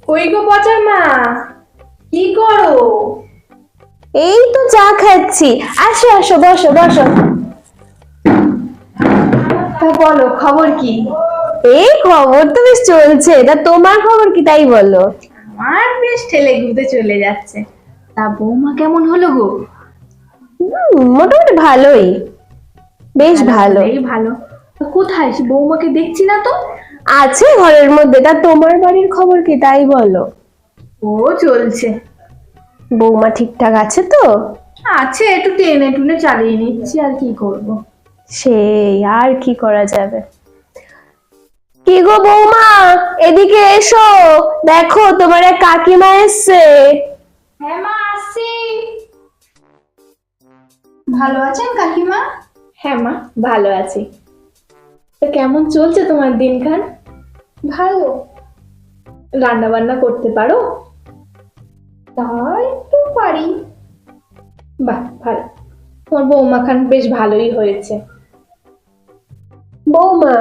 কই গো পচার মা, কি করো? এই তো চা খাচ্ছি। আসো আসো, বসো বসো। তা বলো খবর কি? এই খবর তো বেশ চলছে, তা তোমার খবর কি তাই বলো। আমার বেশ ঠেলে ঘুরতে চলে যাচ্ছে। তা বৌমা কেমন হলো গো? মোটামুটি ভালোই, বেশ ভালো। এই ভালো। তো কোথায় সে বৌমাকে দেখছি না তো? আছে ঘরের মধ্যে। তা তোমার বাড়ির খবর কি তাই বলো। ও চলছে। বৌমা ঠিকঠাক আছে তো? আছে, একটু টেনে টুনে চালিয়ে নিচ্ছি, আর কি করব। সেই আর কি করা যাবে। কি গো বৌমা, এদিকে এসো, দেখো তোমার এক কাকিমা এসছে। হ্যাঁ মা, আসছি। ভালো আছেন কাকিমা? হ্যাঁ মা, ভালো আছি। তো কেমন চলছে তোমার দিনখান? ভালো। রান্না বান্না করতে পারো? তা একটু পারি। বাহ, ভালো। তোমার বৌমা খান বেশ ভালোই হয়েছে। বৌমা,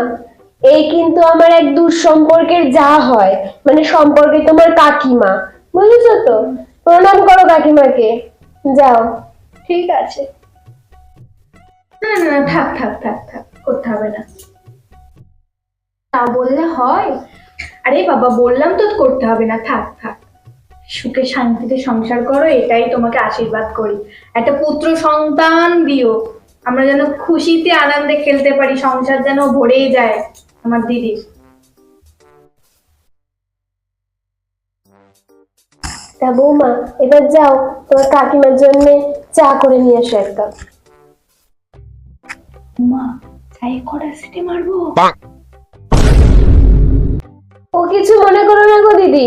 এই কিন্তু আমার এক দূর সম্পর্কের যা হয়, মানে সম্পর্কে তোমার কাকিমা, বুঝেছো তো? প্রণাম করো কাকিমাকে, যাও। ঠিক আছে। না না না, থাক থাক থাক থাক, করতে হবে না। তা বললে হয়? আরে বাবা, বললাম তো করতে হবে না, থাক থাক। সুখে শান্তিতে সংসার করো, এটাই তোমাকে আশীর্বাদ করি। একটা পুত্র সন্তান দিও, আমরা যেন খুশিতে আনন্দে খেলতে পারি, সংসার যেন ভরেই যায় আমার দিদির। তা বৌমা, এবার যাও, তোমার কাকিমার জন্য চা করে নিয়ে এসো এক কাপ। মা, চায়ে কড়া সিটি মারবো? ও কিছু মনে করো না গো দিদি,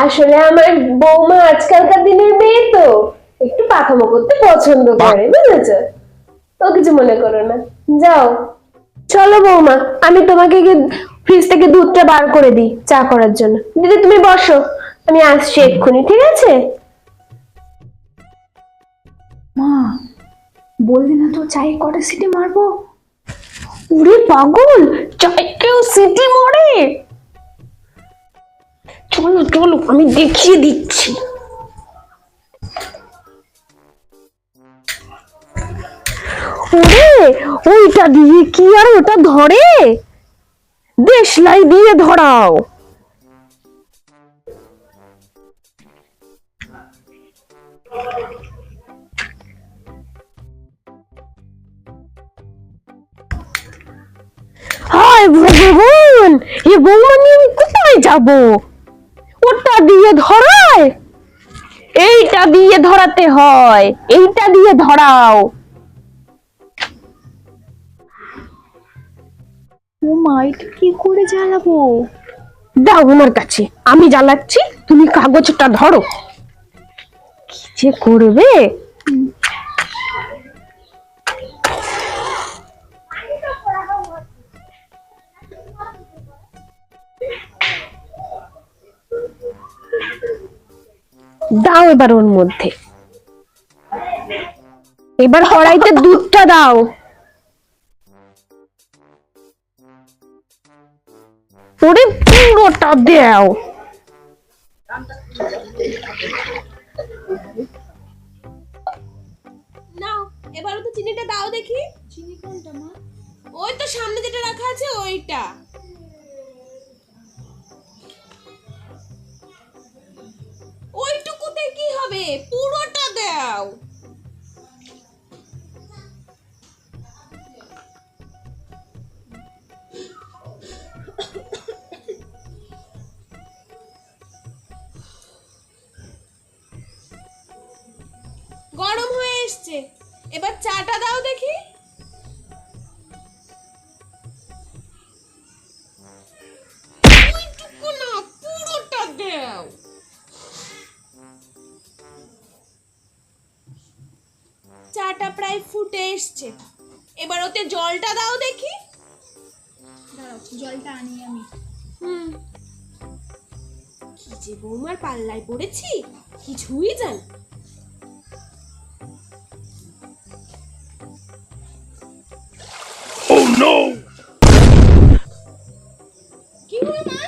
আসলে আমার বৌমা আজকালকার দিনের মেয়ে তো একটু পাখামো করতে পছন্দ করে, বুঝেছো? ও কিছু মনে করো না, যাও। চলো বৌমা, আমি তোমাকে ফ্রিজ থেকে দুধটা বার করে দিই চা করার জন্য। দিদি তুমি বসো, আমি আসছি এক্ষুনি, ঠিক আছে? মা, বললি না তো চায়ে কড়া সিটি মারবো? ওরে পাগল, চায় কেউ সিটি মারে? চলো চলো, আমি দেখিয়ে দিচ্ছি। ওরে, ওইটা দিয়ে কি আর ওটা ধরে? দেশলাই দিয়ে ধরাও। হায় ভগবান, এ বৌমা নিয়ে আমি কোথায় যাব? ওটা দিয়ে ধরায়? এইটা দিয়ে ধরাতে হয়, এইটা দিয়ে ধরাও। ও মা, এটা কি করে জ্বালাবো? দাও আমার কাছে, আমি জ্বালাচ্ছি, তুমি কাগজটা ধরো। কি যে করবে। দাও এবার ওর মধ্যে, এবার কড়াইতে দুধটা দাও। ওরে পুরোটা দাও। নাও, এবারে তো চিনিটা দাও দেখি। চিনি কোনটা মা? ওই তো সামনে যেটা রাখা আছে ওইটা। ওইটুকুতে কি হবে, পুরোটা দাও। গরম হয়ে এসছে, এবার চাটা দাও দেখি। ওইটুকু না, পুরোটা দাও। চাটা প্রায় ফুটে এসছে, এবার ওতে জলটা দাও দেখি। দাঁড়াও, জলটা আনি আমি। কি যে বৌমার পাল্লায় পড়েছি, কিছুই জানি। Oh no! কি হলো মা?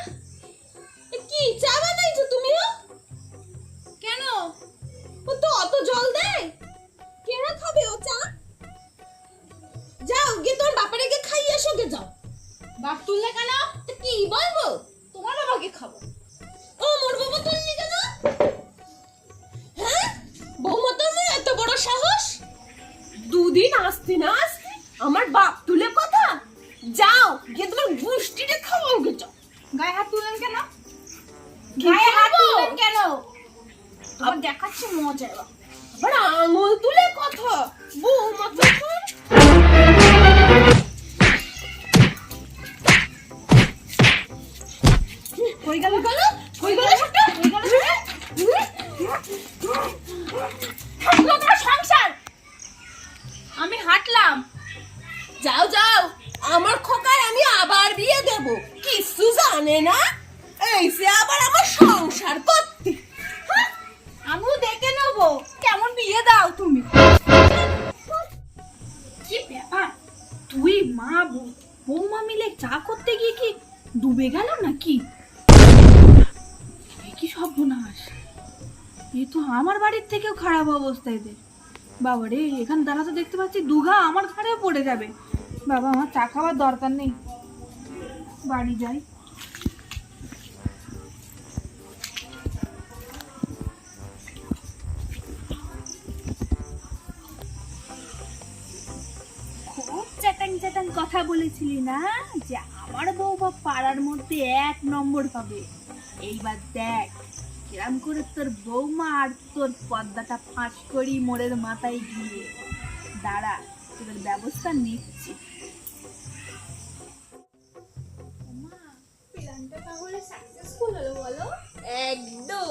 এ কি চা বানাইছো তুমি? আগে খাবো। ও মোর বৌমা তুলনি কেন? হ্যাঁ, বৌমা তোর এত বড় সাহস? দুদিন আসতে না আসতে আমার বাপ তুলে কথা। যাও গিয়ে তোমার গুষ্টিটা খাওয়াও গে যাও। গায়ে হাত তুলেন কেন? গায়ে হাত তুলেন কেন? তোমার দেখাচ্ছে মজা। আবার আঙুল তুলে কথা। বৌমা তো কই গেল? কই গেল সেটা? থাকলো তোমার সংসার। আমি হাঁটলাম। যাও যাও, আমার খোকায় আমি আবার বিয়ে দেব। কিছু জানে না, এই সে আবার আমার সংসার করতে। আমিও দেখে নেবো কেমন বিয়ে দাও তুমি। কি ব্যাপার, তুই মা বৌমা মিলে চা করতে গিয়ে কি ডুবে গেল নাকি? এ কি সর্বনাশ! এ তো আমার বাড়ির থেকেও খারাপ অবস্থা এদের। বাবা রে, এখানে দাঁড়াতে দেখতে পাচ্ছি দুঘা আমার ঘাড়েও পড়ে যাবে। বাবা, আমার চা খাওয়ার দরকার নেই, বাড়ি যাই। খুব চ্যাটাং চ্যাটাং কথা বলেছিলি না যে আমার বউবা পাড়ার মধ্যে 1 নম্বর হবে। এইবার দেখ কিরাম করে তোর বৌমা আর তোর পর্দাটা ফাঁস করি মোড়ের মাথায় গিয়ে। দাঁড়া, তোদের ব্যবস্থা নিচ্ছি। প্ল্যানটা তাহলে সাকসেসফুল হলো বলো? একদম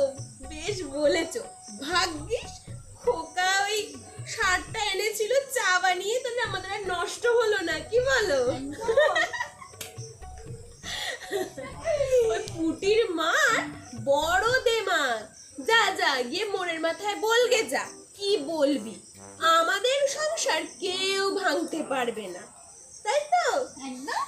বেশ বলেছো। ভাগ্যিস খোকা ওই সারটা এনেছিল চা বানিয়ে, তাহলে আমাদের আর নষ্ট হলো না, কি বলো? ওই পুটির মার বড় দেমাগ। যা যা গিয়ে মোড়ের মাথায় বলগে যা, কি বলবি? আমাদের সংসার কেউ ভাঙতে পারবে না, তাই তো? একদম।